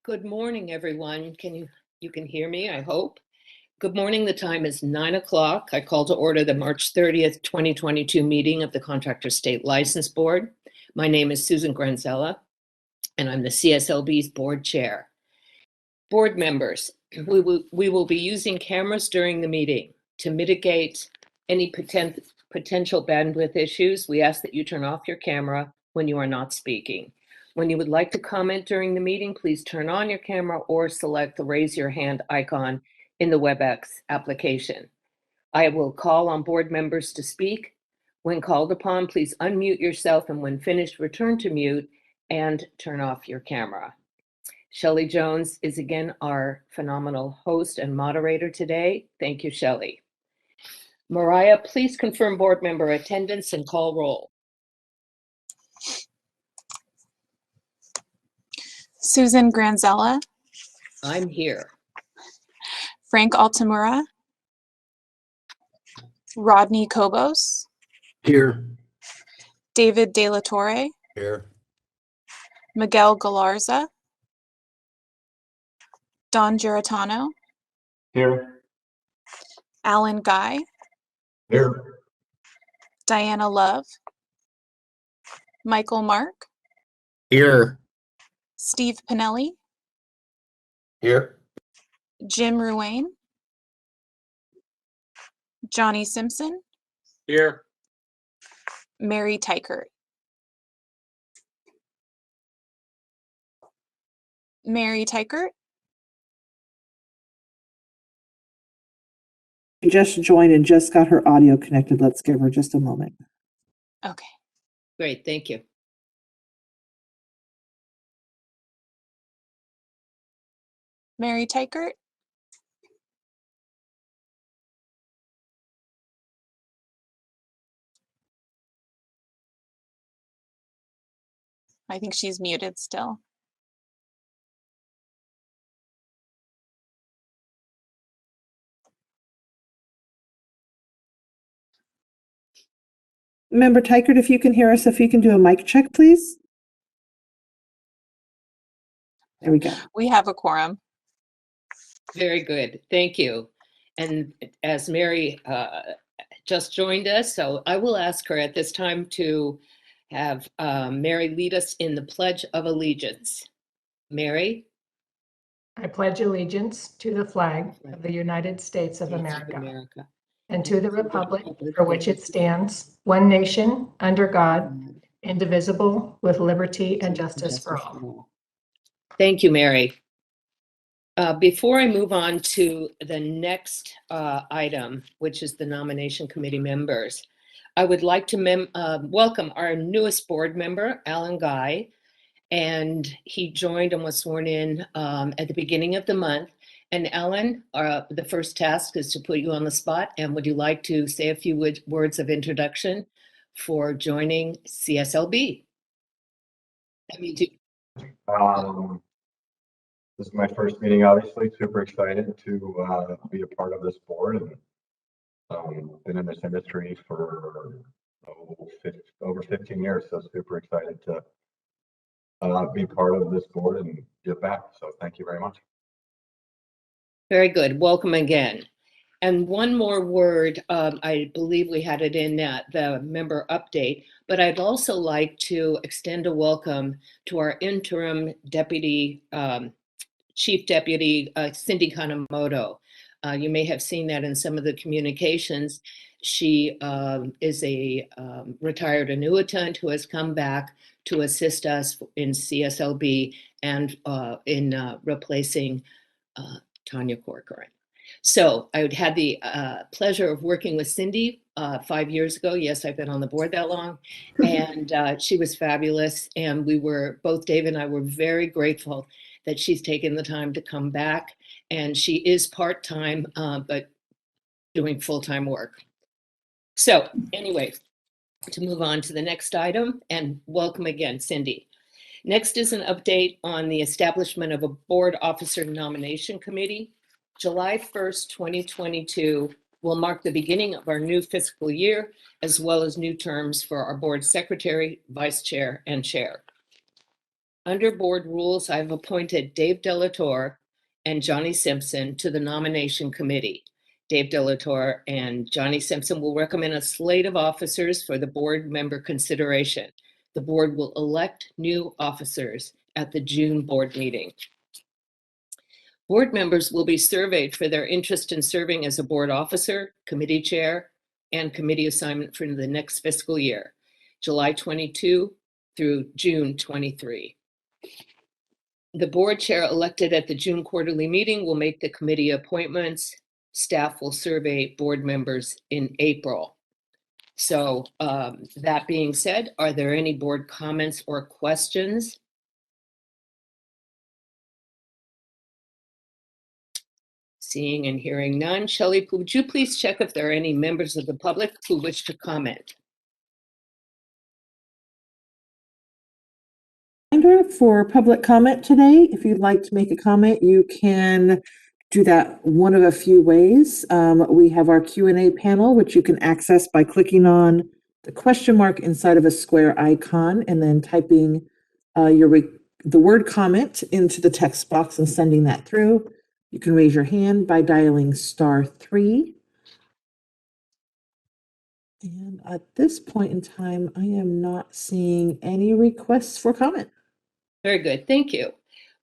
Good morning, everyone. You can hear me, I hope. Good morning. The time is 9 o'clock. I call to order the March 30th, 2022 meeting of the Contractors State License Board. My name is Susan Granzella, and I'm the CSLB's board chair. Board members, we will be using cameras during the meeting. To mitigate any potential bandwidth issues, we ask that you turn off your camera when you are not speaking. When you would like to comment during the meeting, please turn on your camera or select the raise your hand icon in the WebEx application. I will call on board members to speak. When called upon, please unmute yourself, and when finished, return to mute and turn off your camera. Shelley Jones is again our phenomenal host and moderator today. Thank you, Shelley. Mariah, please confirm board member attendance and call roll. Susan Granzella. I'm here. Frank Altamura. Rodney Kobos. Here. David De La Torre. Here. Miguel Galarza. Don Giratano. Here. Alan Guy. Here. Diana Love. Michael Mark. Here. Steve Pinelli. Here. Jim Ruane. Johnny Simpson. Here. Mary Tykert. Mary Tykert. She just joined and just got her audio connected. Let's give her just a moment. Okay. Great, thank you. Mary Tykert. I think she's muted still. Member Tykert, if you can hear us, if you can do a mic check, please. There we go. We have a quorum. Very good, thank you. And as Mary just joined us, so I will ask her at this time to have Mary lead us in the Pledge of Allegiance. Mary? I pledge allegiance to the flag of the United States of America and to the republic for which it stands, one nation, under God, indivisible, with liberty and justice for all. Thank you, Mary. Before I move on to the next item, which is the nomination committee members, I would like to welcome our newest board member, Alan Guy, and he joined and was sworn in at the beginning of the month. And Alan, the first task is to put you on the spot, and would you like to say a few words of introduction for joining CSLB? This is my first meeting, obviously. Super excited to be a part of this board, and been in this industry for over 15 years, so super excited to be part of this board and give back. So thank you very much. Very good. Welcome again. And one more word, I believe we had it in the member update, but I'd also like to extend a welcome to our interim deputy, chief deputy, Cindy Konomoto. You may have seen that in some of the communications. She is a retired annuitant who has come back to assist us in CSLB and in replacing Tanya Corcoran. So I had the pleasure of working with Cindy 5 years ago. Yes, I've been on the board that long. And she was fabulous. And we were, both Dave and I were very grateful that she's taken the time to come back. And she is part-time, but doing full-time work. So anyway, to move on to the next item, and welcome again, Cindy. Next is an update on the establishment of a board officer nomination committee. July 1st, 2022 will mark the beginning of our new fiscal year, as well as new terms for our board secretary, vice chair, and chair. Under board rules, I've appointed Dave Delatorre and Johnny Simpson to the nomination committee. Dave Delatorre and Johnny Simpson will recommend a slate of officers for the board member consideration. The board will elect new officers at the June board meeting. Board members will be surveyed for their interest in serving as a board officer, committee chair, and committee assignment for the next fiscal year, July 22 through June 23. The board chair elected at the June quarterly meeting will make the committee appointments. Staff will survey board members in April. So that being said, are there any board comments or questions? Seeing and hearing none. Shelley, would you please check if there are any members of the public who wish to comment? For public comment today, if you'd like to make a comment, you can do that one of a few ways. We have our Q&A panel, which you can access by clicking on the question mark inside of a square icon and then typing the word comment into the text box and sending that through. You can raise your hand by dialing *3. And at this point in time, I am not seeing any requests for comment. Very good, thank you.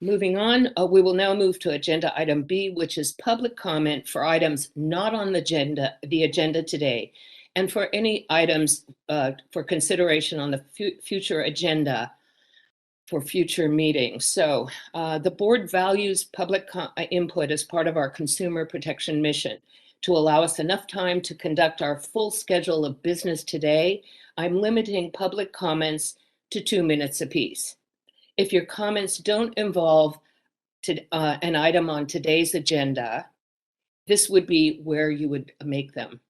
Moving on, we will now move to agenda item B, which is public comment for items not on the agenda today, and for any items for consideration on the future agenda for future meetings. So the board values public input as part of our consumer protection mission. To allow us enough time to conduct our full schedule of business today, I'm limiting public comments to 2 minutes apiece. If your comments don't involve an item on today's agenda, this would be where you would make them.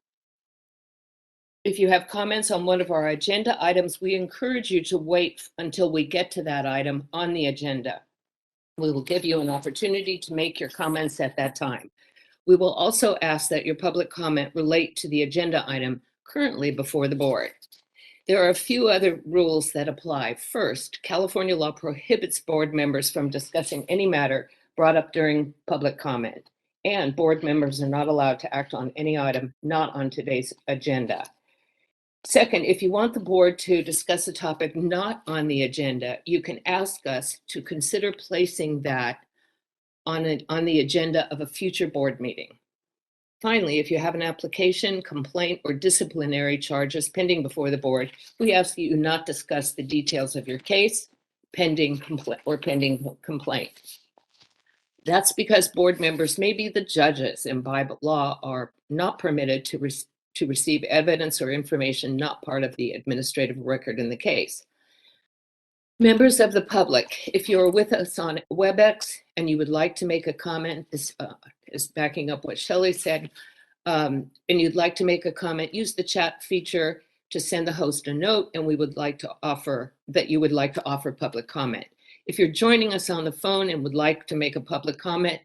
If you have comments on one of our agenda items, we encourage you to wait until we get to that item on the agenda. We will give you an opportunity to make your comments at that time. We will also ask that your public comment relate to the agenda item currently before the board. There are a few other rules that apply. First, California law prohibits board members from discussing any matter brought up during public comment, and board members are not allowed to act on any item not on today's agenda. Second, if you want the board to discuss a topic not on the agenda, you can ask us to consider placing that on the agenda of a future board meeting. Finally, if you have an application, complaint, or disciplinary charges pending before the board, we ask that you not discuss the details of your case, pending complaint. That's because board members may be the judges, and by law are not permitted to receive evidence or information not part of the administrative record in the case. Members of the public, if you're with us on WebEx and you would like to make a comment, this is backing up what Shelley said, and you'd like to make a comment, use the chat feature to send the host a note, and we would like to offer that you would like to offer public comment. If you're joining us on the phone and would like to make a public comment,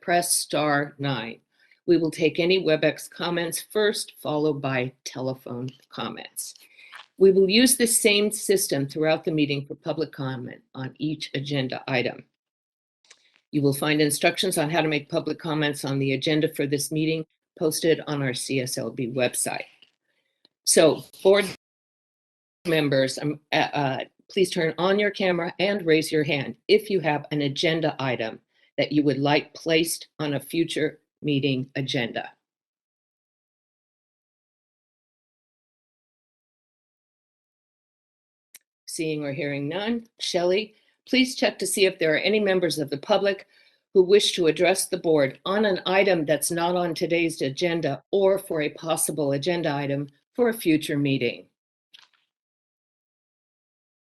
press *9. We will take any WebEx comments first, followed by telephone comments. We will use the same system throughout the meeting for public comment on each agenda item. You will find instructions on how to make public comments on the agenda for this meeting posted on our CSLB website. So, board members, please turn on your camera and raise your hand if you have an agenda item that you would like placed on a future meeting agenda. Seeing or hearing none, Shelley, please check to see if there are any members of the public who wish to address the board on an item that's not on today's agenda or for a possible agenda item for a future meeting.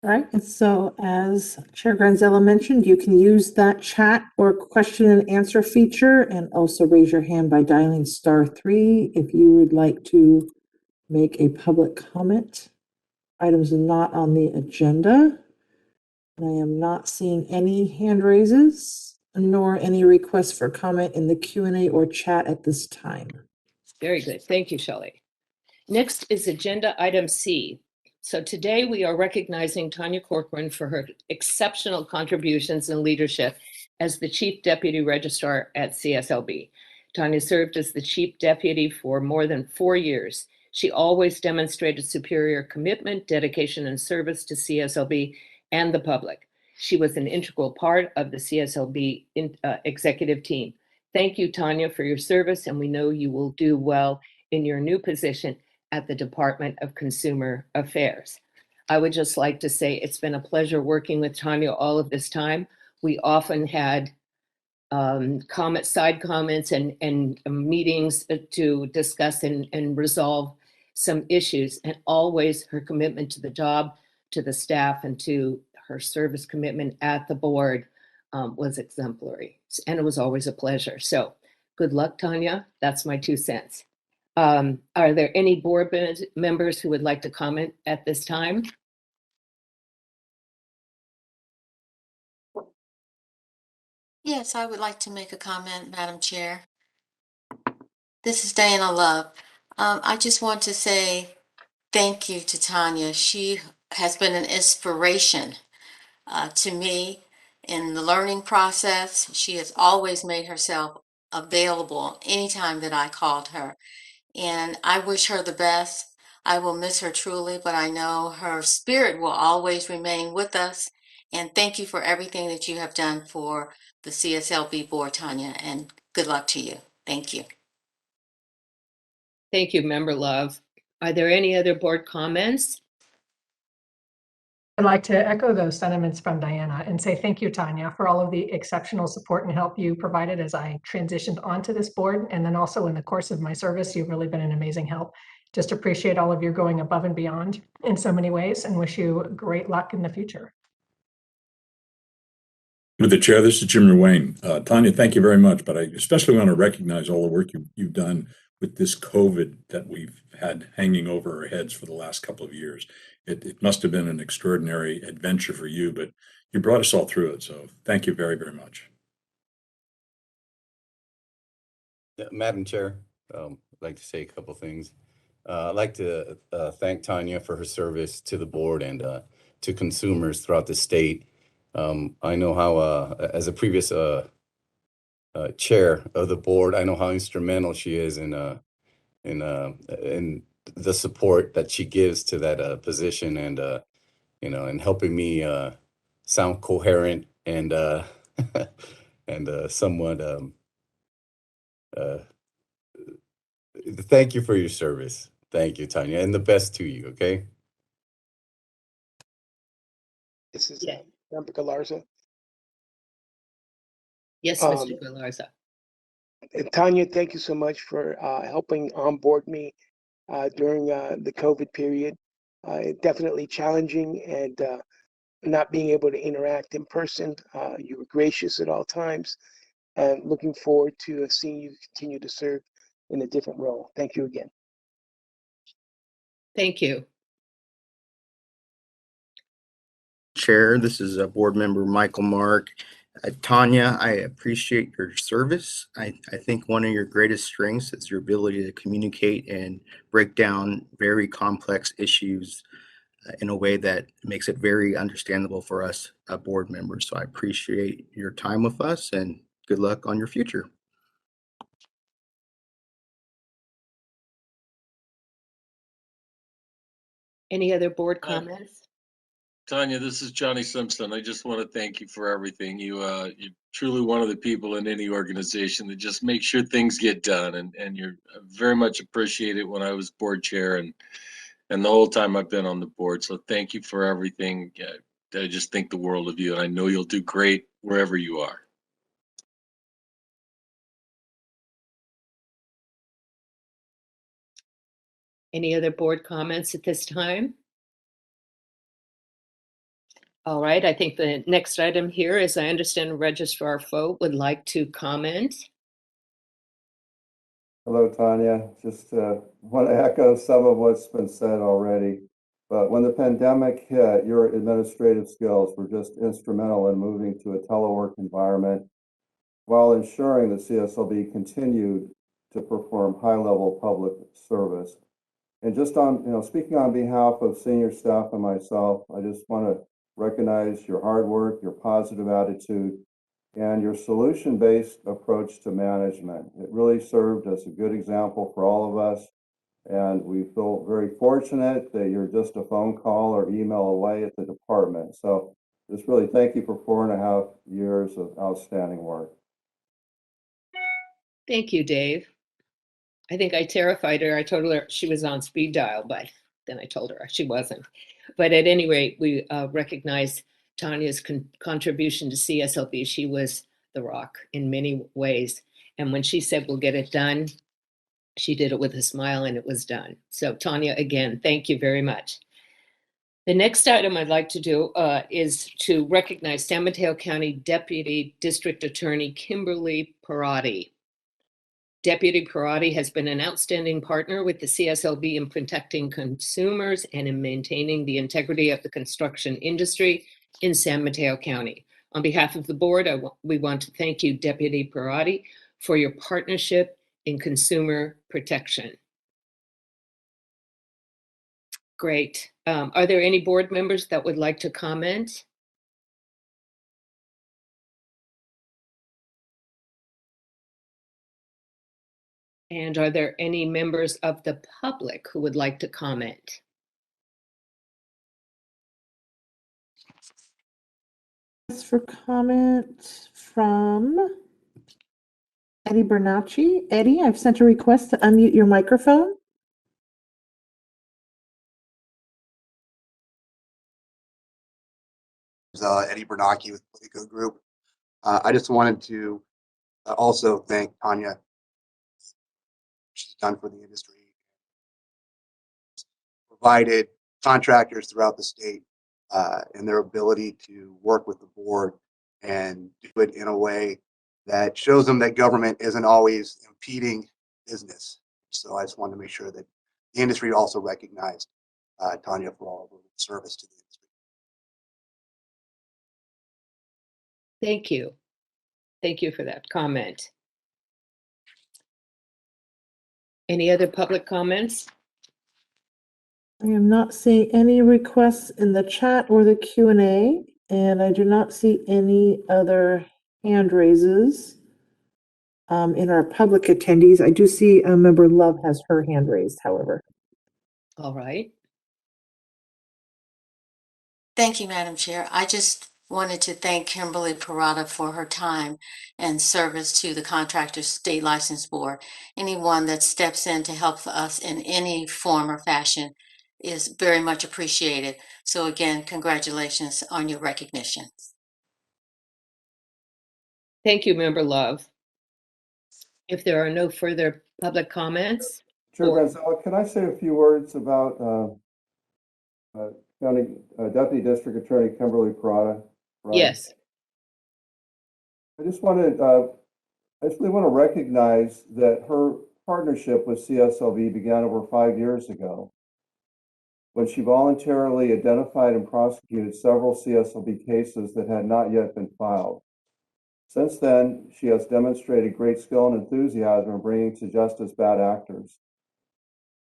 All right, and so as Chair Granzella mentioned, you can use that chat or question and answer feature and also raise your hand by dialing *3 if you would like to make a public comment. Items not on the agenda. I am not seeing any hand raises nor any requests for comment in the Q&A or chat at this time. Very good. Thank you, Shelley. Next is agenda item C, So today we are recognizing Tanya Corcoran for her exceptional contributions and leadership as the Chief Deputy Registrar at CSLB. Tanya served as the Chief Deputy for more than 4 years. She always demonstrated superior commitment, dedication, and service to CSLB and the public. She was an integral part of the CSLB executive team. Thank you, Tanya, for your service, and we know you will do well in your new position at the Department of Consumer Affairs. I would just like to say it's been a pleasure working with Tanya all of this time. We often had side comments and meetings to discuss and resolve some issues, and always her commitment to the job, to the staff, and to her service commitment at the board was exemplary, and it was always a pleasure. So good luck, Tanya. That's my 2 cents. Are there any board members who would like to comment at this time? Yes, I would like to make a comment, Madam Chair. This is Diana Love. I just want to say thank you to Tanya. She has been an inspiration to me in the learning process. She has always made herself available anytime that I called her. And I wish her the best. I will miss her truly, but I know her spirit will always remain with us. And thank you for everything that you have done for the CSLB board, Tanya, and good luck to you. Thank you. Thank you, Member Love. Are there any other board comments? I'd like to echo those sentiments from Diana and say thank you, Tanya, for all of the exceptional support and help you provided as I transitioned onto this board. And then also in the course of my service, you've really been an amazing help. Just appreciate all of your going above and beyond in so many ways and wish you great luck in the future. With the chair, this is Jim Wayne. Tanya, thank you very much, but I especially want to recognize all the work you've done with this COVID that we've had hanging over our heads for the last couple of years. It must have been an extraordinary adventure for you, but you brought us all through it. So thank you very, very much. Madam Chair, I'd like to say a couple things. I'd like to thank Tanya for her service to the board and to consumers throughout the state. I know how, as a previous chair of the board, I know how instrumental she is in the support that she gives to that position, and and helping me sound coherent and and somewhat. Thank you for your service. Thank you, Tanya, and the best to you. Okay. This is Member Galarza. Yes, Mr. Galarza. And Tanya, thank you so much for helping onboard me during the COVID period. Definitely challenging, and not being able to interact in person. You were gracious at all times, and looking forward to seeing you continue to serve in a different role. Thank you again. Thank you. Chair, this is Board Member Michael Mark. Tanya, I appreciate your service. I think one of your greatest strengths is your ability to communicate and break down very complex issues in a way that makes it very understandable for us board members. So I appreciate your time with us, and good luck on your future. Any other board comments? Tanya, this is Johnny Simpson. I just want to thank you for everything. You're truly one of the people in any organization that just make sure things get done, and you're very much appreciated when I was board chair and the whole time I've been on the board. So thank you for everything. I just think the world of you, and I know you'll do great wherever you are. Any other board comments at this time? All right, I think the next item here is, I understand Registrar Foe would like to comment. Hello, Tanya. Just want to echo some of what's been said already. But when the pandemic hit, your administrative skills were just instrumental in moving to a telework environment while ensuring that CSLB continued to perform high-level public service. And just on, speaking on behalf of senior staff and myself, I just want to recognize your hard work, your positive attitude, and your solution-based approach to management. It really served as a good example for all of us. And we feel very fortunate that you're just a phone call or email away at the department. So just really thank you for 4.5 years of outstanding work. Thank you, Dave. I think I terrified her. I told her she was on speed dial, but then I told her she wasn't. But at any rate, we recognize Tanya's contribution to CSLB. She was the rock in many ways. And when she said, we'll get it done, she did it with a smile and it was done. So Tanya, again, thank you very much. The next item I'd like to do is to recognize San Mateo County Deputy District Attorney Kimberly Parati. Deputy Parati has been an outstanding partner with the CSLB in protecting consumers and in maintaining the integrity of the construction industry in San Mateo County. On behalf of the board, we want to thank you, Deputy Parati, for your partnership in consumer protection. Great. Are there any board members that would like to comment? And are there any members of the public who would like to comment? For comment from Eddie Bernacci. Eddie, I've sent a request to unmute your microphone. Eddie Bernacchi with Politico Group. I just wanted to also thank Tanya. She's done for the industry, provided contractors throughout the state and their ability to work with the board and do it in a way that shows them that government isn't always impeding business. So I just wanted to make sure that the industry also recognized Tanya for all of her service to the industry. Thank you. Thank you for that comment. Any other public comments? I am not seeing any requests in the chat or the Q&A, and I do not see any other hand raises in our public attendees. I do see Member Love has her hand raised, however. All right. Thank you, Madam Chair. I just wanted to thank Kimberly Parata for her time and service to the Contractors State License Board. Anyone that steps in to help us in any form or fashion is very much appreciated. So again, congratulations on your recognition. Thank you, Member Love. If there are no further public comments. Chair Granzella, can I say a few words about County Deputy District Attorney Kimberly Parata? Yes. I just really want to recognize that her partnership with CSLB began over 5 years ago, when she voluntarily identified and prosecuted several CSLB cases that had not yet been filed. Since then, she has demonstrated great skill and enthusiasm in bringing to justice bad actors,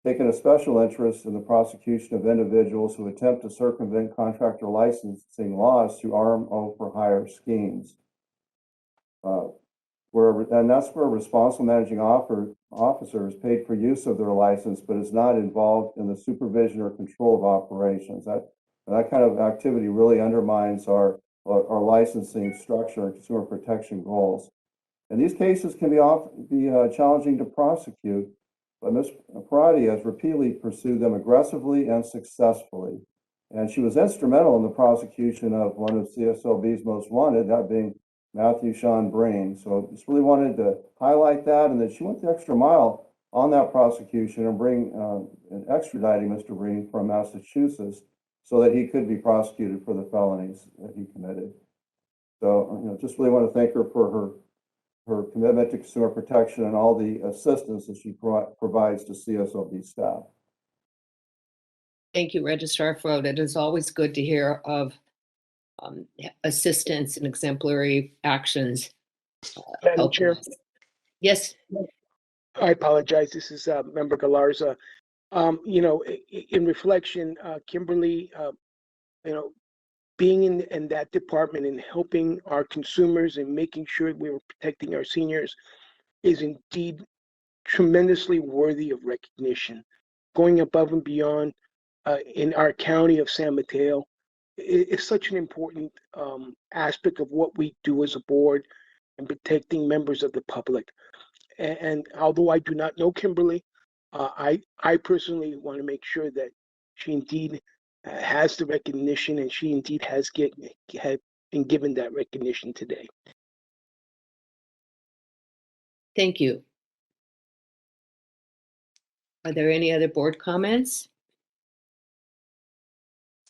taken a special interest in the prosecution of individuals who attempt to circumvent contractor licensing laws through RMO-for-hire schemes. And that's where a responsible managing officer is paid for use of their license, but is not involved in the supervision or control of operations. That kind of activity really undermines our licensing structure and consumer protection goals. And these cases can be challenging to prosecute, but Ms. Parati has repeatedly pursued them aggressively and successfully. And she was instrumental in the prosecution of one of CSLB's most wanted, that being Matthew Sean Breen. So just really wanted to highlight that, and that she went the extra mile on that prosecution and extraditing Mr. Breen from Massachusetts so that he could be prosecuted for the felonies that he committed. So, just really want to thank her for her commitment to consumer protection and all the assistance that she provides to CSLB staff. Thank you, Registrar Frode. It is always good to hear of assistance and exemplary actions. Madam Chair. Yes. I apologize. This is Member Galarza. In reflection, Kimberly, being in that department and helping our consumers and making sure we were protecting our seniors is indeed tremendously worthy of recognition. Going above and beyond in our county of San Mateo is such an important aspect of what we do as a board and protecting members of the public. And although I do not know Kimberly, I personally want to make sure that she indeed has the recognition and she indeed has been given that recognition today. Thank you. Are there any other board comments?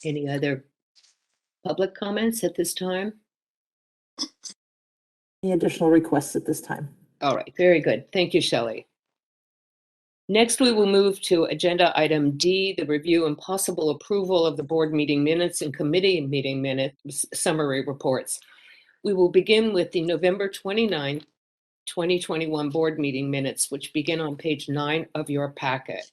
Any other public comments at this time? Any additional requests at this time? All right, very good. Thank you, Shelley. Next, we will move to agenda item D, the review and possible approval of the board meeting minutes and committee meeting minutes summary reports. We will begin with the November 29, 2021 board meeting minutes, which begin on page 9 of your packet.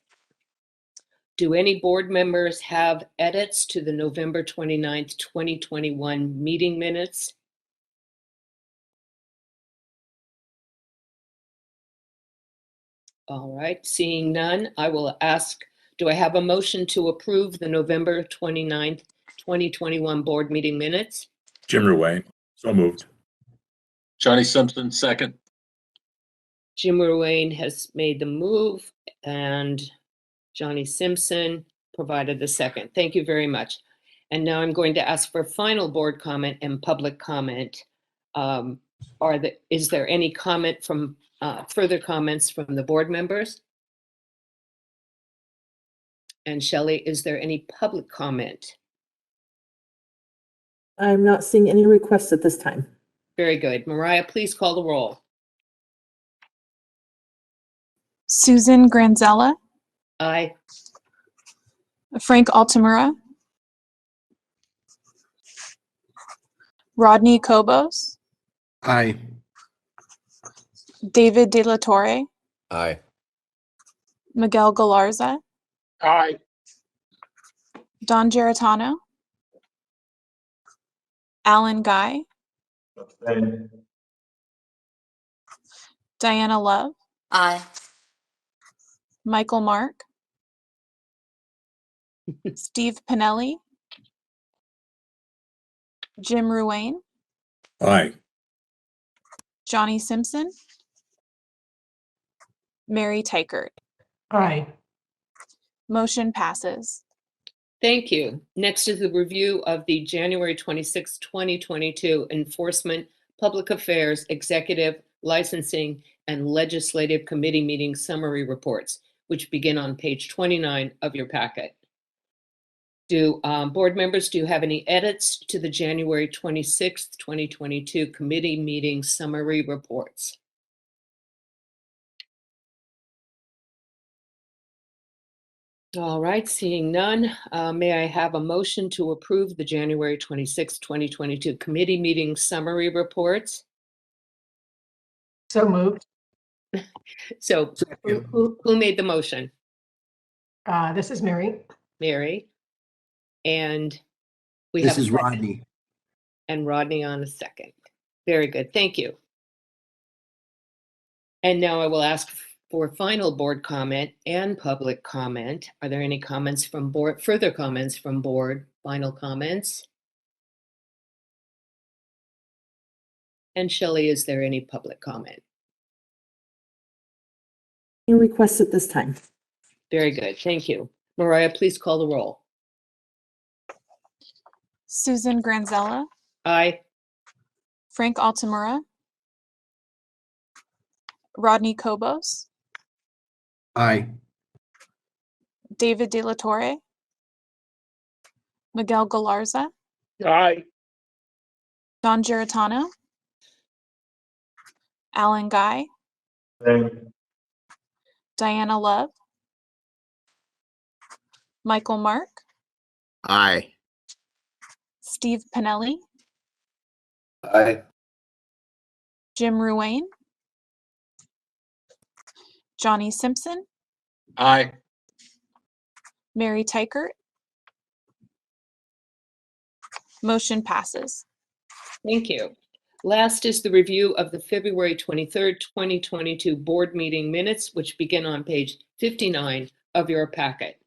Do any board members have edits to the November 29th, 2021 meeting minutes? All right, seeing none, I will ask, do I have a motion to approve the November 29th, 2021 board meeting minutes? Jim Ruane, so moved. Johnny Simpson, second. Jim Ruane has made the move and Johnny Simpson provided the second. Thank you very much. And now I'm going to ask for final board comment and public comment. Is there any comment from further comments from the board members? And Shelley, is there any public comment? I'm not seeing any requests at this time. Very good. Mariah, please call the roll. Susan Granzella, Aye. Frank Altamura, Rodney Cobos, Aye. David De La Torre, Aye. Miguel Galarza, Aye. Don Geritano, Alan Guy, Abstain. Diana Love, Aye. Michael Mark, Steve Pinelli, Jim Ruane, Aye. Johnny Simpson, Mary Tykert. Aye. Motion passes. Thank you. Next is the review of the January 26, 2022 Enforcement, Public Affairs, Executive, Licensing, and Legislative Committee meeting summary reports, which begin on page 29 of your packet. Do board members, do you have any edits to the January 26th, 2022 committee meeting summary reports? All right, seeing none, may I have a motion to approve the January 26, 2022 committee meeting summary reports? So moved. So who made the motion? This is Mary. Mary. And we This have a is second. Rodney. And Rodney on a second. Very good, thank you. And now I will ask for final board comment and public comment. Are there any comments from board, further comments from board, final comments? And Shelley, is there any public comment? Any requests at this time? Very good, thank you. Mariah, please call the roll. Susan Granzella, Aye. Frank Altamura, Rodney Cobos, Aye. David De La Torre, Miguel Galarza, Aye. Don Geritano, Alan Guy, Abstain. Diana Love, Michael Mark, Aye. Steve Pinelli, Aye. Jim Ruane, Johnny Simpson, Aye. Mary Tykert. Motion passes. Thank you. Last is the review of the February 23rd, 2022 board meeting minutes, which begin on page 59 of your packet.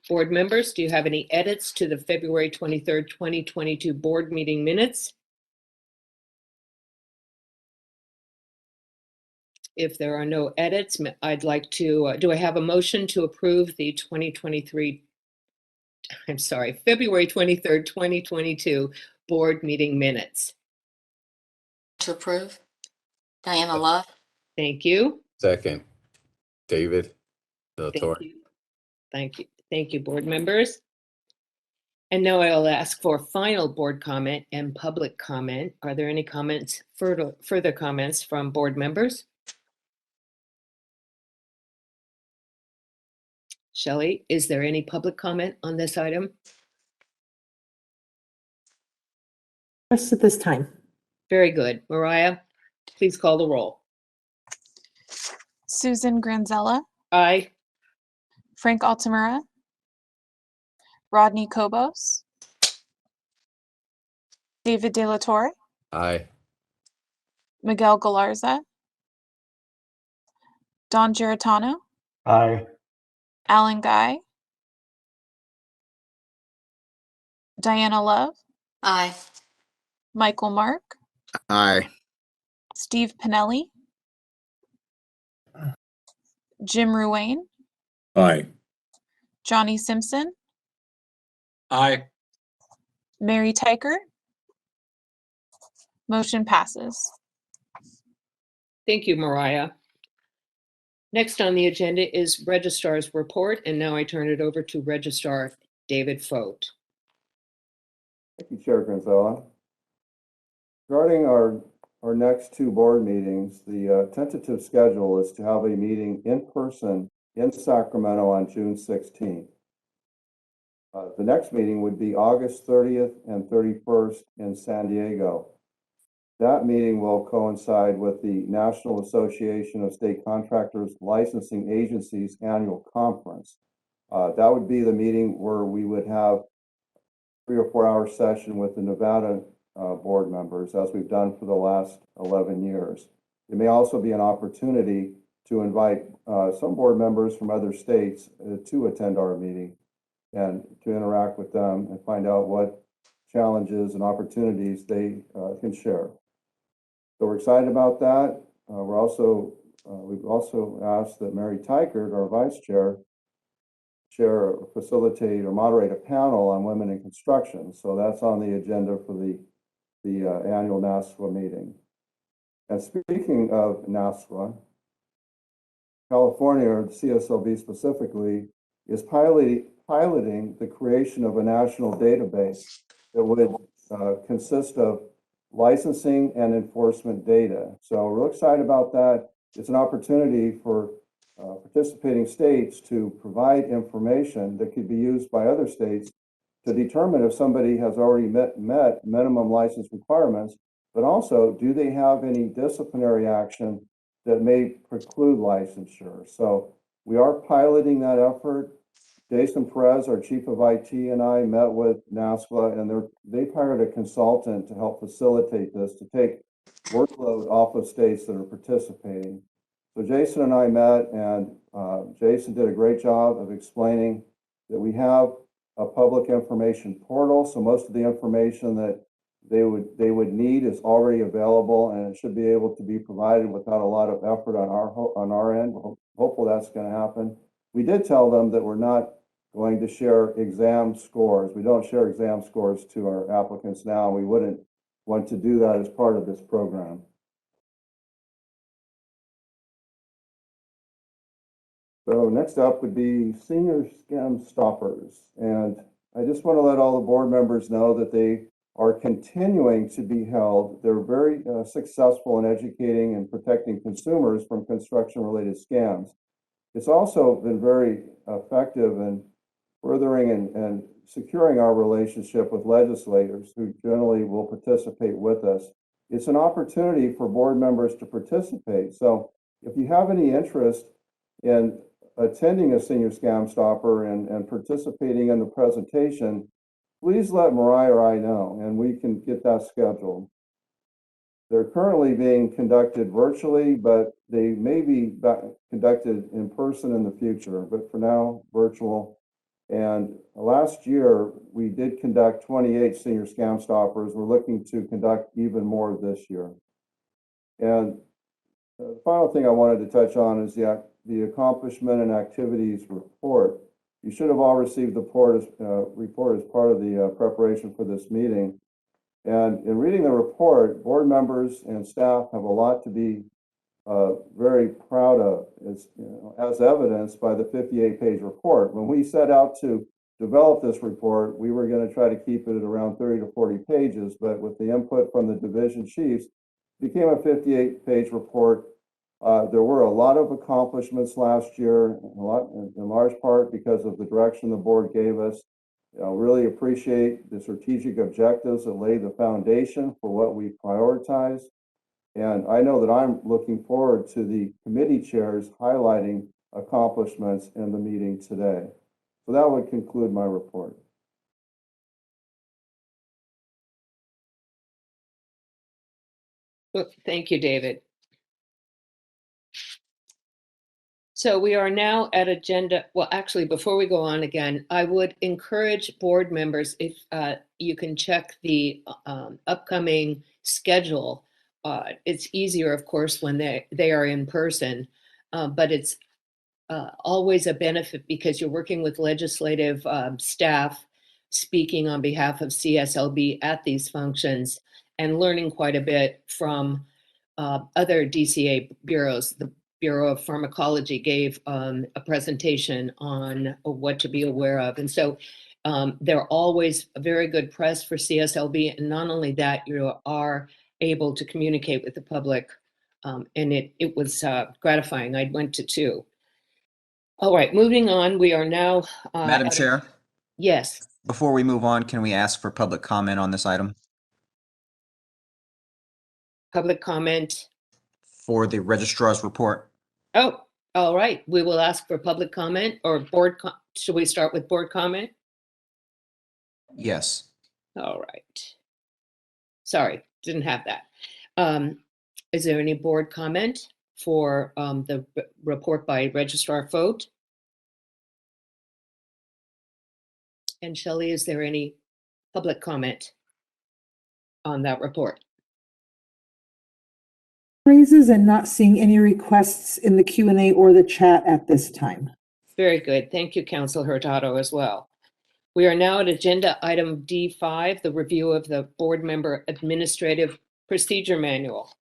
Board members, do you have any edits to the February 23rd, 2022 board meeting minutes? If there are no edits, I'd like to, do I have a motion to approve the February 23rd, 2022 board meeting minutes? To approve. Diana Love. Thank you. Second, David Thank Torre. you. Thank you. Thank you, board members. And now I'll ask for final board comment and public comment. Are there any comments, further comments from board members? Shelley, is there any public comment on this item? Just at this time. Very good. Mariah, please call the roll. Susan Granzella, Aye. Frank Altamura, Rodney Kobos, David De La Torre, Aye. Miguel Galarza, Don Giratano, Aye. Alan Guy, Diana Love, Aye. Michael Mark, Aye. Steve Pinelli, Jim Ruane, Aye. Johnny Simpson, Aye. Mary Tykert. Motion passes. Thank you, Mariah. Next on the agenda is Registrar's report, and now I turn it over to Registrar David Fote. Thank you, Chair Granzella. Regarding our next two board meetings, the tentative schedule is to have a meeting in person in Sacramento on June 16th. The next meeting would be August 30th and 31st in San Diego. That meeting will coincide with the National Association of State Contractors Licensing Agencies annual conference. That would be the meeting where we would have 3 or 4 hour session with the Nevada board members, as we've done for the last 11 years. It may also be an opportunity to invite some board members from other states to attend our meeting and to interact with them and find out what challenges and opportunities they can share. So we're excited about that. We've also asked that Mary Tykert, our vice chair, facilitate or moderate a panel on women in construction. So that's on the agenda for the annual NASWA meeting. And speaking of NASWA, California, or the Cslb specifically, is piloting the creation of a national database that would consist of licensing and enforcement data. So we're real excited about that. It's an opportunity for participating states to provide information that could be used by other states to determine if somebody has already met minimum license requirements, but also, do they have any disciplinary action that may preclude licensure? So we are piloting that effort. Jason Perez, our chief of IT, and I met with NASWA, and they've hired a consultant to help facilitate this, to take workload off of states that are participating. So Jason and I met, and Jason did a great job of explaining that we have a public information portal. So most of the information that they would need is already available, and it should be able to be provided without a lot of effort on our end. Hopefully that's going to happen. We did tell them that we're not going to share exam scores. We don't share exam scores to our applicants now. We wouldn't want to do that as part of this program. So next up would be senior scam stoppers. And I just want to let all the board members know that they are continuing to be held. They're very successful in educating and protecting consumers from construction-related scams. It's also been very effective in furthering and securing our relationship with legislators who generally will participate with us. It's an opportunity for board members to participate. So if you have any interest in attending a senior scam stopper and participating in the presentation, please let Mariah or I know, and we can get that scheduled. They're currently being conducted virtually, but they may be conducted in person in the future, but for now, virtual. And last year, we did conduct 28 senior scam stoppers. We're looking to conduct even more this year. And the final thing I wanted to touch on is the accomplishment and activities report. You should have all received the report as part of the preparation for this meeting. And in reading the report, board members and staff have a lot to be very proud of, as evidenced by the 58-page report. When we set out to develop this report, we were going to try to keep it at around 30 to 40 pages, but with the input from the division chiefs, it became a 58-page report. There were a lot of accomplishments last year, in large part because of the direction the board gave us. I really appreciate the strategic objectives that lay the foundation for what we prioritize. And I know that I'm looking forward to the committee chairs highlighting accomplishments in the meeting today. So that would conclude my report. Thank you, David. So we are now at agenda. Well, actually, before we go on again, I would encourage board members, if you can check the upcoming schedule. It's easier, of course, when they are in person, but it's always a benefit because you're working with legislative staff speaking on behalf of CSLB at these functions and learning quite a bit from other DCA bureaus. The Bureau of Pharmacology gave a presentation on what to be aware of. And so they're always a very good press for CSLB. And not only that, you are able to communicate with the public. And it was gratifying. I went to two. All right, moving on. We are now. Madam Chair, Yes. before we move on, can we ask for public comment on this item? Public comment. For the registrar's report. Oh, all right. We will ask for public comment or board. Should we start with board comment? Yes. All right. Sorry, didn't have that. Is there any board comment for the report by Registrar Fote? And Shelley, is there any public comment on that report? Raises and not seeing any requests in the Q&A or the chat at this time. Very good. Thank you, Council Hurtado, as well. We are now at agenda item D5, the review of the board member administrative procedure manual.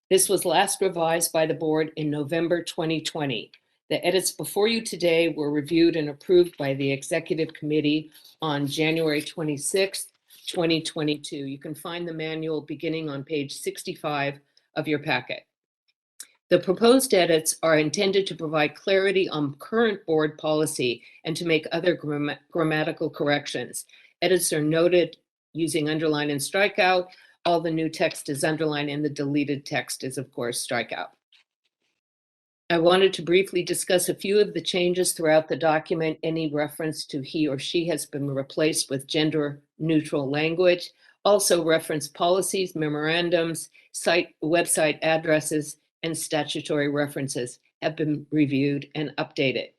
This was last revised by the board in November 2020. The edits before you today were reviewed and approved by the executive committee on January 26th, 2022. You can find the manual beginning on page 65 of your packet. The proposed edits are intended to provide clarity on current board policy and to make other grammatical corrections. Edits are noted using underline and strikeout. All the new text is underlined and the deleted text is, of course, strikeout. I wanted to briefly discuss a few of the changes throughout the document. Any reference to he or she has been replaced with gender neutral language. Also reference policies, memorandums, website addresses, and statutory references have been reviewed and updated.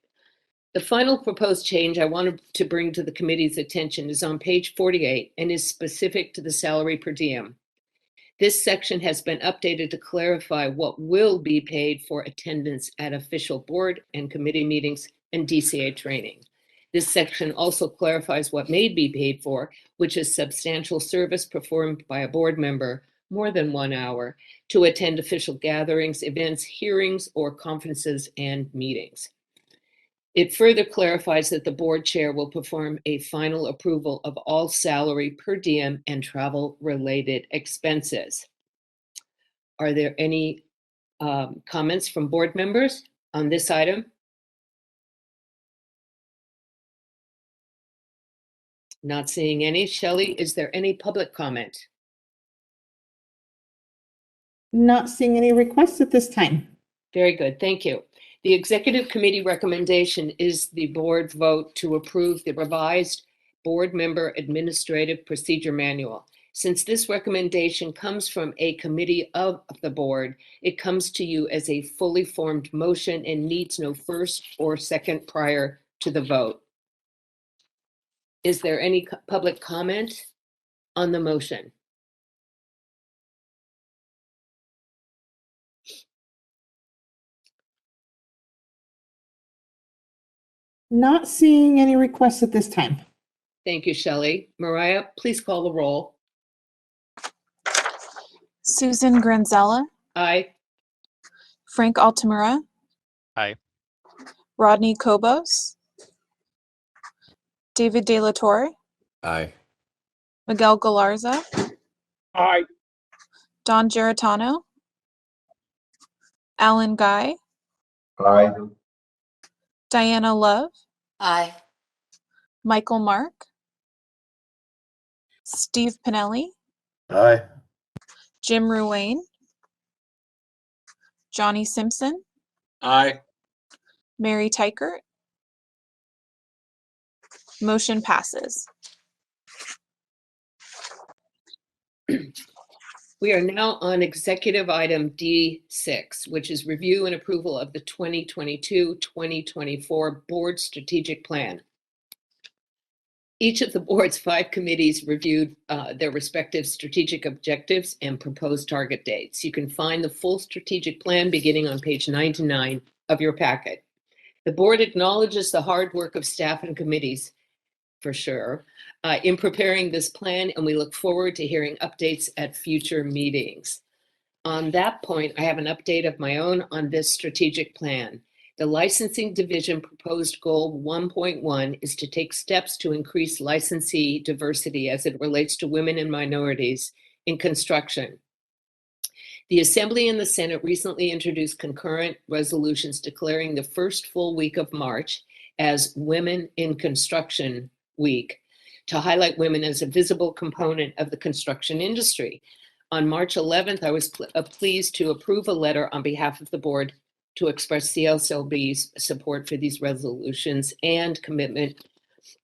The final proposed change I wanted to bring to the committee's attention is on page 48 and is specific to the salary per diem. This section has been updated to clarify what will be paid for attendance at official board and committee meetings and DCA training. This section also clarifies what may be paid for, which is substantial service performed by a board member more than 1 hour to attend official gatherings, events, hearings, or conferences and meetings. It further clarifies that the board chair will perform a final approval of all salary, per diem, and travel-related expenses. Are there any comments from board members on this item? Not seeing any. Shelley, is there any public comment? Not seeing any requests at this time. Very good, thank you. The executive committee recommendation is the board vote to approve the revised board member administrative procedure manual. Since this recommendation comes from a committee of the board, it comes to you as a fully formed motion and needs no first or second prior to the vote. Is there any public comment on the motion? Not seeing any requests at this time. Thank you, Shelley. Mariah, please call the roll. Susan Granzella, Aye. Frank Altamura. Aye. Rodney Kobos, David De La Torre, Aye. Miguel Galarza, Aye. Don Geritano, Alan Guy, Aye. Diana Love, Aye. Michael Mark, Steve Pinelli, Aye. Jim Ruane, Johnny Simpson, Aye. Mary Tykert. Motion passes. We are now on executive item D6, which is review and approval of the 2022-2024 board strategic plan. Each of the board's 5 committees reviewed their respective strategic objectives and proposed target dates. You can find the full strategic plan beginning on page 99 of your packet. The board acknowledges the hard work of staff and committees, for sure, in preparing this plan, and we look forward to hearing updates at future meetings. On that point, I have an update of my own on this strategic plan. The licensing division proposed goal 1.1 is to take steps to increase licensee diversity as it relates to women and minorities in construction. The Assembly and the Senate recently introduced concurrent resolutions declaring the first full week of March as Women in Construction Week to highlight women as a visible component of the construction industry. On March 11th, I was pleased to approve a letter on behalf of the board to express Cslb's support for these resolutions and commitment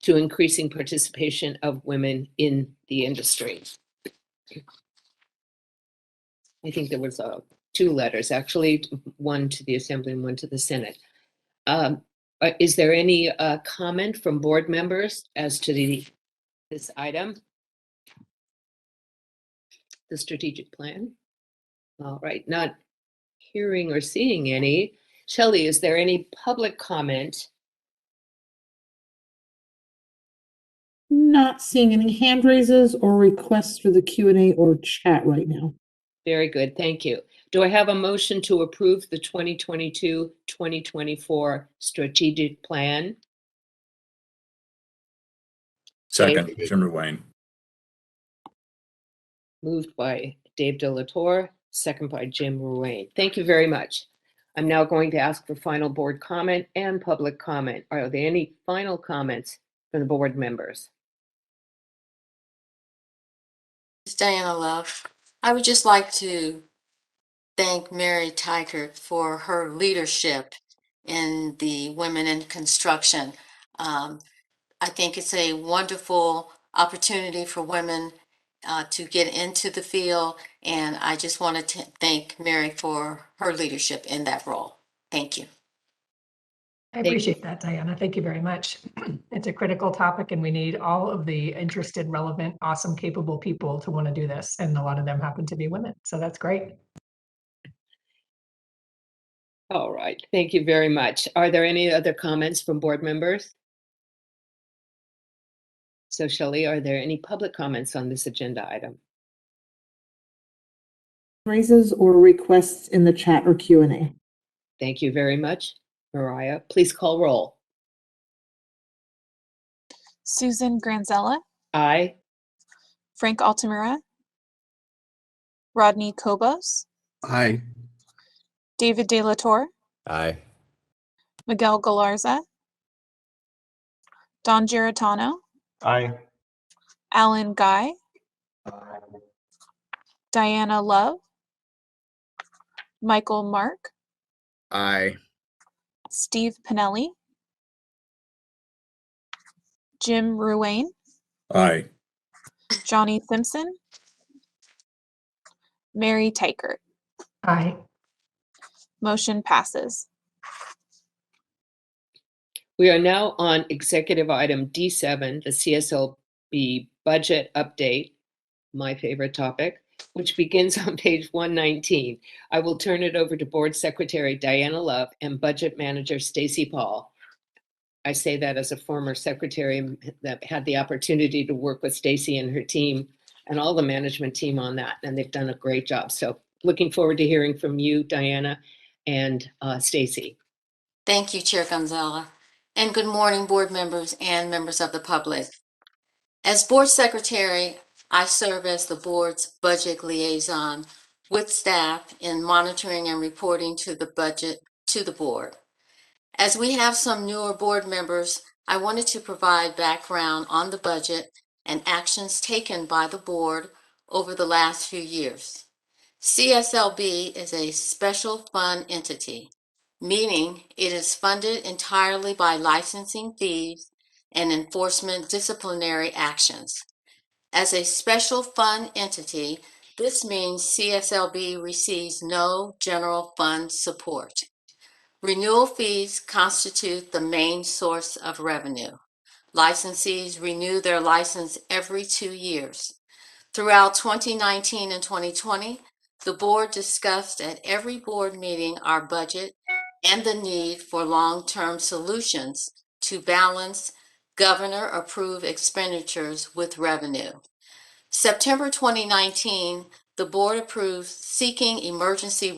to increasing participation of women in the industry. I think there was 2 letters, actually, one to the Assembly and one to the Senate. Is there any comment from board members as to this item? The strategic plan? All right, not hearing or seeing any. Shelley, is there any public comment? Not seeing any hand raises or requests for the Q&A or chat right now. Very good, thank you. Do I have a motion to approve the 2022-2024 strategic plan? Second, Jim Ruane. Moved by Dave De La Torre, second by Jim Ruane. Thank you very much. I'm now going to ask for final board comment and public comment. Are there any final comments from the board members? It's Diana Love. I would just like to thank Mary Tykert for her leadership in the Women in Construction. I think it's a wonderful opportunity for women to get into the field, and I just want to thank Mary for her leadership in that role. Thank you. I appreciate that, Diana. Thank you very much. It's a critical topic, and we need all of the interested, relevant, awesome, capable people to want to do this. And a lot of them happen to be women. So that's great. All right, thank you very much. Are there any other comments from board members? So Shelley, are there any public comments on this agenda item? Raises or requests in the chat or Q&A. Thank you very much. Mariah, please call roll. Susan Granzella, Aye. Frank Altamura, Rodney Kobos, Aye. David De La Torre, Aye. Miguel Galarza, Don Geritano, Aye. Alan Guy, Diana Love, Michael Mark, Aye. Steve Pinelli, Jim Ruane, Aye. Johnny Simpson, Mary Tykert. Aye. Motion passes. We are now on executive item D7, the CSLB budget update, my favorite topic, which begins on page 119. I will turn it over to Board Secretary Diana Love and Budget Manager Stacy Paul. I say that as a former secretary that had the opportunity to work with Stacy and her team and all the management team on that, and they've done a great job. So looking forward to hearing from you, Diana, and Stacy. Thank you, Chair Gonzalez. And good morning, board members and members of the public. As board secretary, I serve as the board's budget liaison with staff in monitoring and reporting to the budget to the board. As we have some newer board members, I wanted to provide background on the budget and actions taken by the board over the last few years. CSLB is a special fund entity, meaning it is funded entirely by licensing fees and enforcement disciplinary actions. As a special fund entity, this means CSLB receives no general fund support. Renewal fees constitute the main source of revenue. Licensees renew their license every 2 years. Throughout 2019 and 2020, the board discussed at every board meeting our budget and the need for long-term solutions to balance governor-approved expenditures with revenue. September 2019, the board approved seeking emergency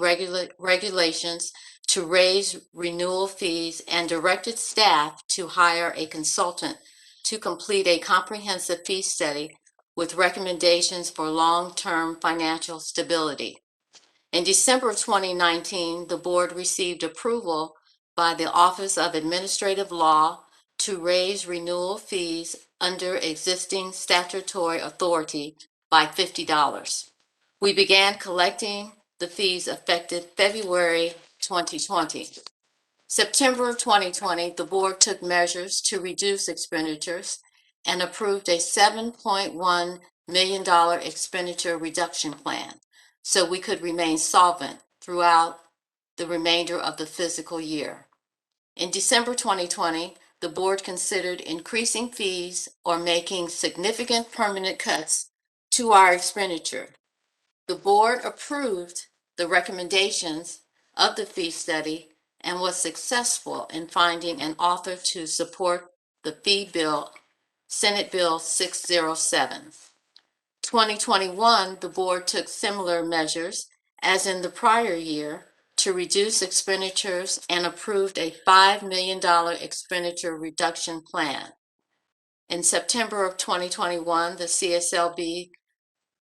regulations to raise renewal fees and directed staff to hire a consultant to complete a comprehensive fee study with recommendations for long-term financial stability. In December 2019, the board received approval by the Office of Administrative Law to raise renewal fees under existing statutory authority by $50. We began collecting the fees effective February 2020. September 2020, the board took measures to reduce expenditures and approved a $7.1 million expenditure reduction plan so we could remain solvent throughout the remainder of the fiscal year. In December 2020, the board considered increasing fees or making significant permanent cuts to our expenditure. The board approved the recommendations of the fee study and was successful in finding an author to support the fee bill, Senate Bill 607. 2021, the board took similar measures as in the prior year to reduce expenditures and approved a $5 million expenditure reduction plan. In September of 2021, the CSLB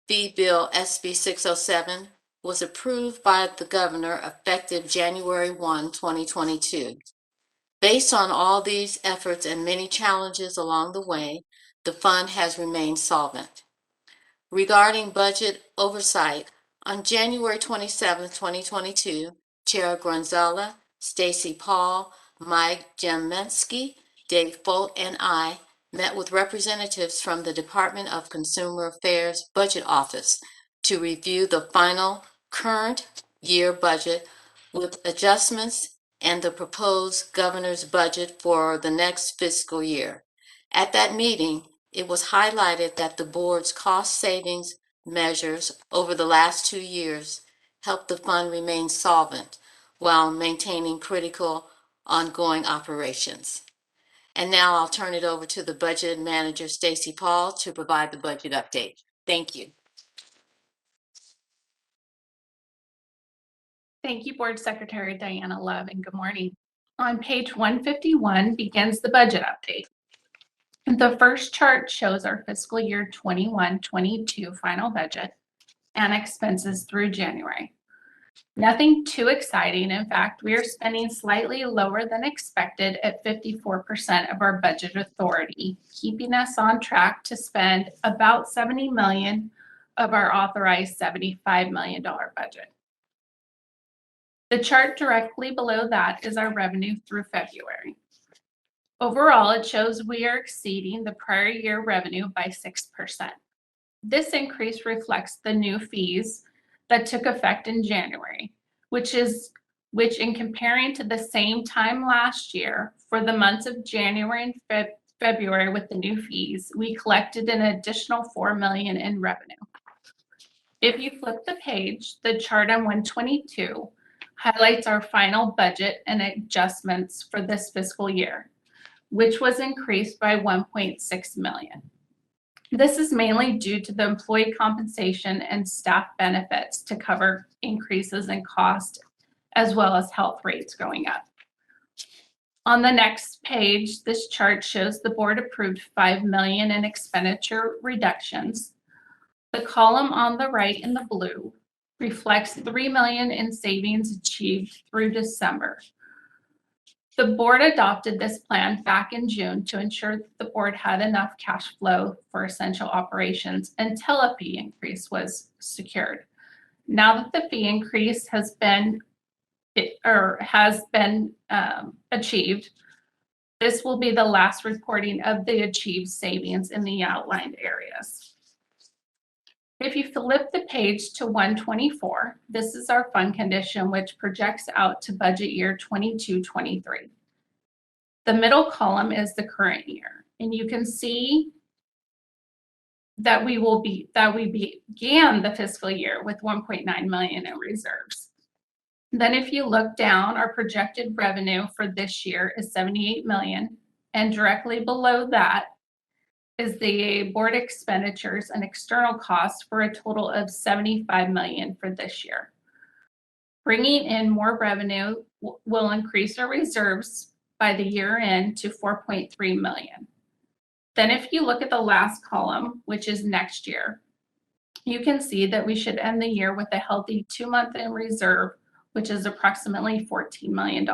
fee bill SB 607 was approved by the governor effective January 1, 2022. Based on all these efforts and many challenges along the way, the fund has remained solvent. Regarding budget oversight, on January 27, 2022, Chair Gonzalez, Stacy Paul, Mike Jemensky, Dave Folt, and I met with representatives from the Department of Consumer Affairs Budget Office to review the final current year budget with adjustments and the proposed governor's budget for the next fiscal year. At that meeting, it was highlighted that the board's cost savings measures over the last 2 years helped the fund remain solvent while maintaining critical ongoing operations. And now I'll turn it over to the budget manager, Stacy Paul, to provide the budget update. Thank you. Thank you, Board Secretary Diana Love, and good morning. On page 151 begins the budget update. The first chart shows our fiscal year 21-22 final budget and expenses through January. Nothing too exciting. In fact, we are spending slightly lower than expected at 54% of our budget authority, keeping us on track to spend about $70 million of our authorized $75 million budget. The chart directly below that is our revenue through February. Overall, it shows we are exceeding the prior year revenue by 6%. This increase reflects the new fees that took effect in January, which in comparing to the same time last year, for the months of January and February with the new fees, we collected an additional $4 million in revenue. If you flip the page, the chart on 122 highlights our final budget and adjustments for this fiscal year, which was increased by 1.6 million. This is mainly due to the employee compensation and staff benefits to cover increases in cost, as well as health rates going up. On the next page, this chart shows the board approved 5 million in expenditure reductions. The column on the right in the blue reflects 3 million in savings achieved through December. The board adopted this plan back in June to ensure that the board had enough cash flow for essential operations until a fee increase was secured. Now that the fee increase has been achieved, this will be the last reporting of the achieved savings in the outlined areas. If you flip the page to 124, this is our fund condition, which projects out to budget year 22-23. The middle column is the current year, and you can see that we began the fiscal year with 1.9 million in reserves. Then if you look down, our projected revenue for this year is 78 million, and directly below that is the board expenditures and external costs for a total of 75 million for this year. Bringing in more revenue will increase our reserves by the year end to 4.3 million. Then if you look at the last column, which is next year, you can see that we should end the year with a healthy 2-month in reserve, which is approximately $14 million.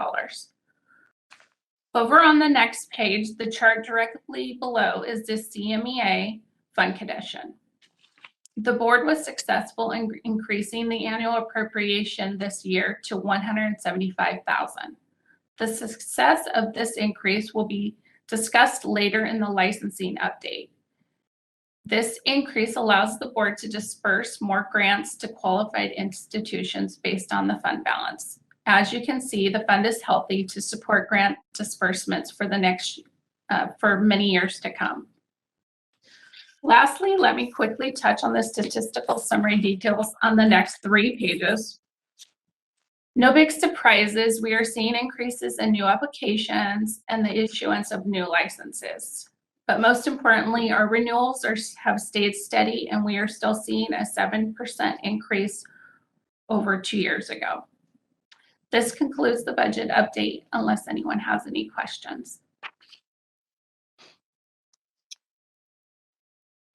Over on the next page, the chart directly below is the Cmea fund condition. The board was successful in increasing the annual appropriation this year to 175,000. The success of this increase will be discussed later in the licensing update. This increase allows the board to disperse more grants to qualified institutions based on the fund balance. As you can see, the fund is healthy to support grant disbursements for for many years to come. Lastly, let me quickly touch on the statistical summary details on the next 3 pages. No big surprises. We are seeing increases in new applications and the issuance of new licenses. But most importantly, our renewals have stayed steady, and we are still seeing a 7% increase over 2 years ago. This concludes the budget update, unless anyone has any questions.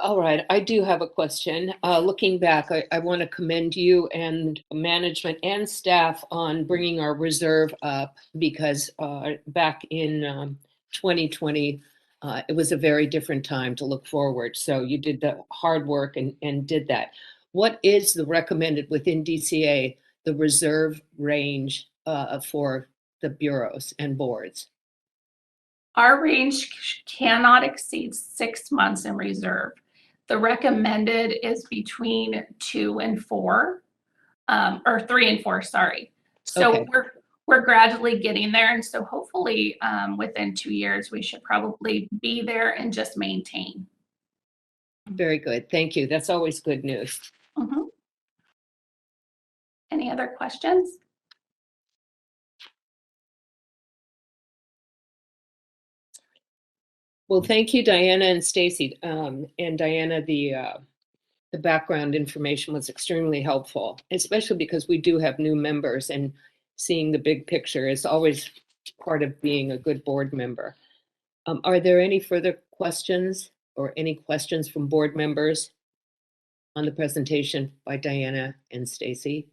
All right, I do have a question. Looking back, I want to commend you and management and staff on bringing our reserve up, because back in 2020, it was a very different time to look forward. So you did the hard work and did that. What is the recommended within DCA, the reserve range for the bureaus and boards? Our range cannot exceed 6 months in reserve. The recommended is between 2 and 4, or 3 and 4, sorry. So Okay. we're gradually getting there, and so hopefully within 2 years we should probably be there and just maintain. Very good, thank you. That's always good news. Mm-hmm. Any other questions? Well, thank you, Diana and Stacy. And Diana, the background information was extremely helpful, especially because we do have new members, and seeing the big picture is always part of being a good board member. Are there any further questions or any questions from board members on the presentation by Diana and Stacy?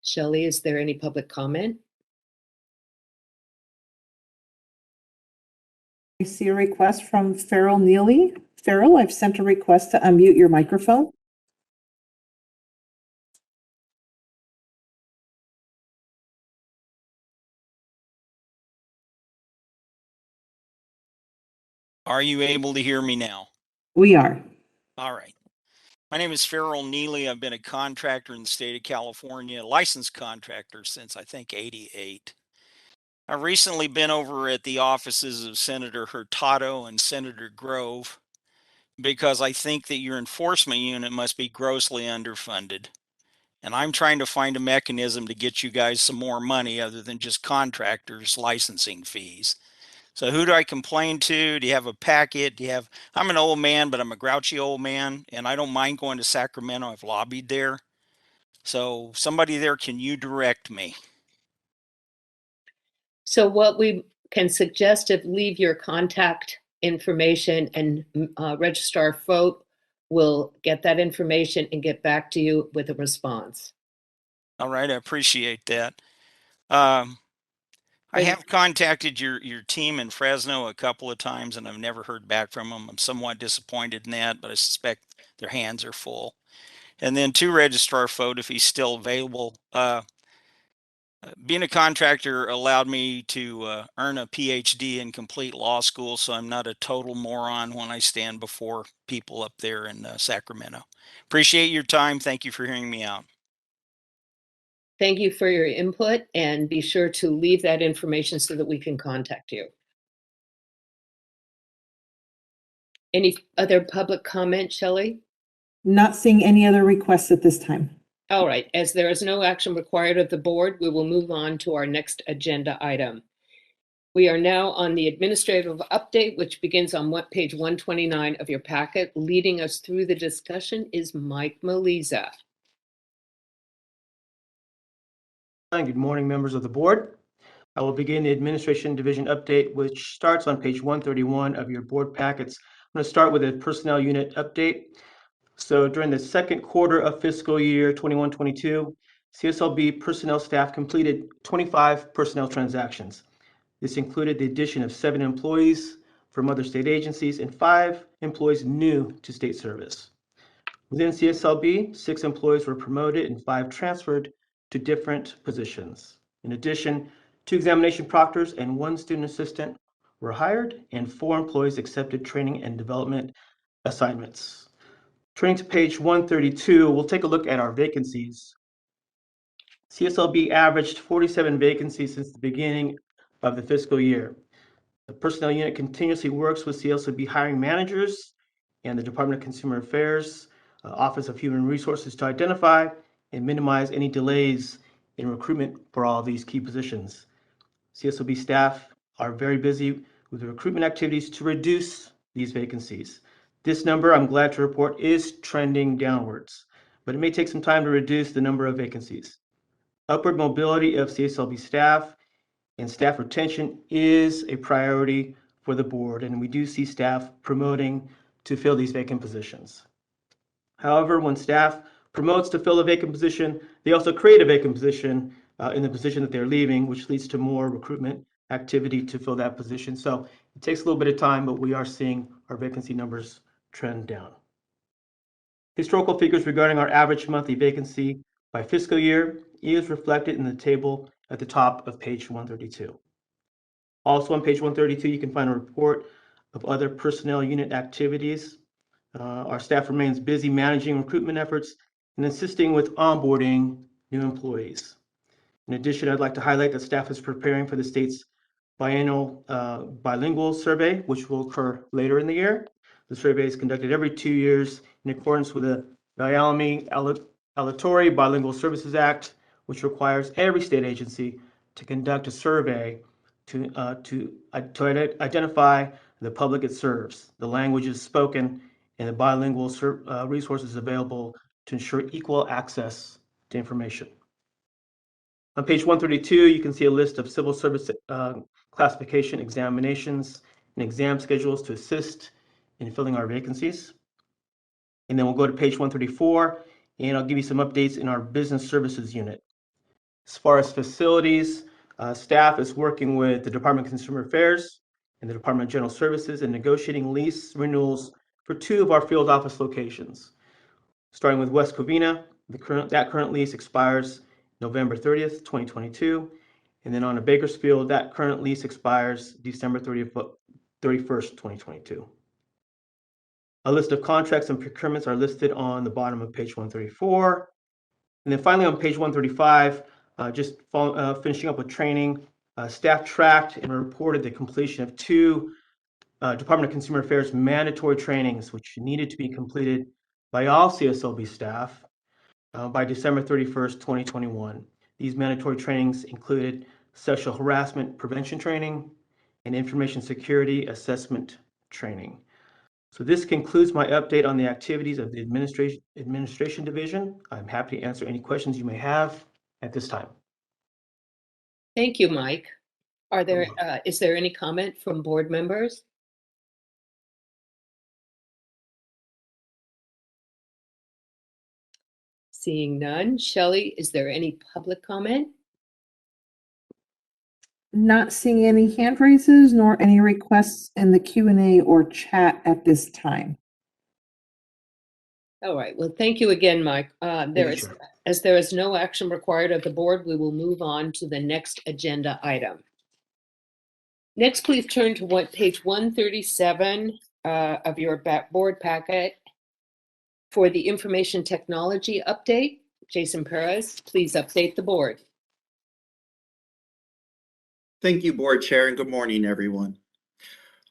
Shelley, is there any public comment? I see a request from Farrell Neely. Farrell, I've sent a request to unmute your microphone. Are you able to hear me now? We are. All right. My name is Farrell Neely. I've been a contractor in the state of California, licensed contractor since I think '88. I've recently been over at the offices of Senator Hurtado and Senator Grove because I think that your enforcement unit must be grossly underfunded. And I'm trying to find a mechanism to get you guys some more money other than just contractors' licensing fees. So who do I complain to? Do you have a packet? I'm an old man, but I'm a grouchy old man, and I don't mind going to Sacramento. I've lobbied there. So somebody there, can you direct me? So what we can suggest is leave your contact information, and Registrar Foat will get that information and get back to you with a response. All right, I appreciate that. I have contacted your team in Fresno a couple of times, and I've never heard back from them. I'm somewhat disappointed in that, but I suspect their hands are full. And then to Registrar Foat, if he's still available, being a contractor allowed me to earn a PhD and complete law school, so I'm not a total moron when I stand before people up there in Sacramento. Appreciate your time. Thank you for hearing me out. Thank you for your input, and be sure to leave that information so that we can contact you. Any other public comment, Shelley? Not seeing any other requests at this time. All right, as there is no action required of the board, we will move on to our next agenda item. We are now on the administrative update, which begins on page 129 of your packet. Leading us through the discussion is Mike Maliza. Good morning, members of the board. I will begin the Administration Division update, which starts on page 131 of your board packets. I'm going to start with a personnel unit update. So during the second quarter of fiscal year 21-22, CSLB personnel staff completed 25 personnel transactions. This included the addition of 7 employees from other state agencies and 5 employees new to state service. Within CSLB, 6 employees were promoted and 5 transferred to different positions. In addition, 2 examination proctors and 1 student assistant were hired, and 4 employees accepted training and development assignments. Turning to page 132, we'll take a look at our vacancies. CSLB averaged 47 vacancies since the beginning of the fiscal year. The personnel unit continuously works with CSLB hiring managers and the Department of Consumer Affairs, Office of Human Resources to identify and minimize any delays in recruitment for all of these key positions. CSLB staff are very busy with the recruitment activities to reduce these vacancies. This number, I'm glad to report, is trending downwards, but it may take some time to reduce the number of vacancies. Upward mobility of CSLB staff and staff retention is a priority for the board, and we do see staff promoting to fill these vacant positions. However, when staff promotes to fill a vacant position, they also create a vacant position in the position that they're leaving, which leads to more recruitment activity to fill that position. So it takes a little bit of time, but we are seeing our vacancy numbers trend down. Historical figures regarding our average monthly vacancy by fiscal year is reflected in the table at the top of page 132. Also on page 132, you can find a report of other personnel unit activities. Our staff remains busy managing recruitment efforts and assisting with onboarding new employees. In addition, I'd like to highlight that staff is preparing for the state's biennial bilingual survey, which will occur later in the year. The survey is conducted every 2 years in accordance with the Biennial Aleatory Bilingual Services Act, which requires every state agency to conduct a survey to identify the public it serves, the languages spoken, and the bilingual resources available to ensure equal access to information. On page 132, you can see a list of civil service classification examinations and exam schedules to assist in filling our vacancies. And then we'll go to page 134, and I'll give you some updates in our business services unit. As far as facilities, staff is working with the Department of Consumer Affairs and the Department of General Services and negotiating lease renewals for 2 of our field office locations. Starting with West Covina, that current lease expires November 30th, 2022. And then on a Bakersfield, that current lease expires December 31st, 31st, 2022. A list of contracts and procurements are listed on the bottom of page 134. And then finally on page 135, finishing up with training, staff tracked and reported the completion of 2 Department of Consumer Affairs mandatory trainings, which needed to be completed by all CSLB staff by December 31st, 2021. These mandatory trainings included sexual harassment prevention training and information security assessment training. So this concludes my update on the activities of the administration division. I'm happy to answer any questions you may have at this time. Thank you, Mike. Is there any comment from board members? Seeing none. Shelley, is there any public comment? Not seeing any hand raises nor any requests in the Q&A or chat at this time. All right. Well, thank you again, Mike. As there is no action required of the board, we will move on to the next agenda item. Next, please turn to page 137 of your board packet for the information technology update. Jason Perez, please update the board. Thank you, Board Chair, and good morning, everyone.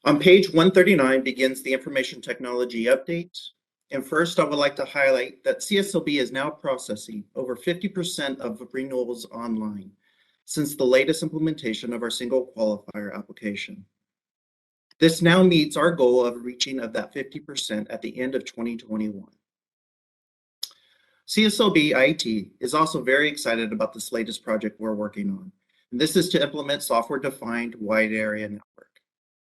On page 139 begins the information technology update. And first, I would like to highlight that CSLB is now processing over 50% of renewals online since the latest implementation of our single qualifier application. This now meets our goal of reaching of that 50% at the end of 2021. CSLB IT is also very excited about this latest project we're working on. And this is to implement software-defined wide area network.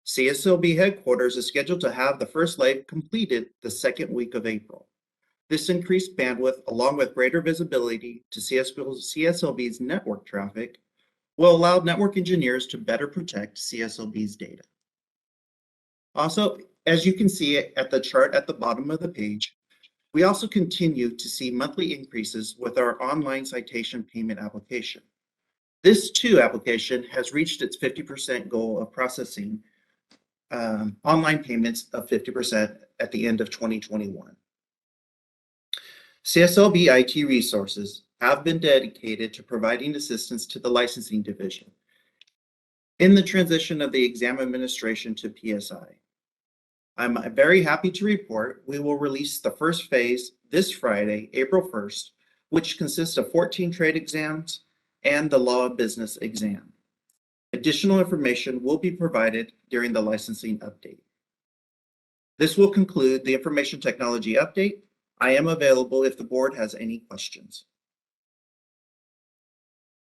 CSLB headquarters is scheduled to have the first leg completed the second week of April. This increased bandwidth, along with greater visibility to CSLB's network traffic, will allow network engineers to better protect CSLB's data. Also, as you can see at the chart at the bottom of the page, we also continue to see monthly increases with our online citation payment application. This too application has reached its 50% goal of processing online payments of 50% at the end of 2021. CSLB IT resources have been dedicated to providing assistance to the licensing division in the transition of the exam administration to PSI. I'm very happy to report we will release the first phase this Friday, April 1st, which consists of 14 trade exams and the law of business exam. Additional information will be provided during the licensing update. This will conclude the information technology update. I am available if the board has any questions.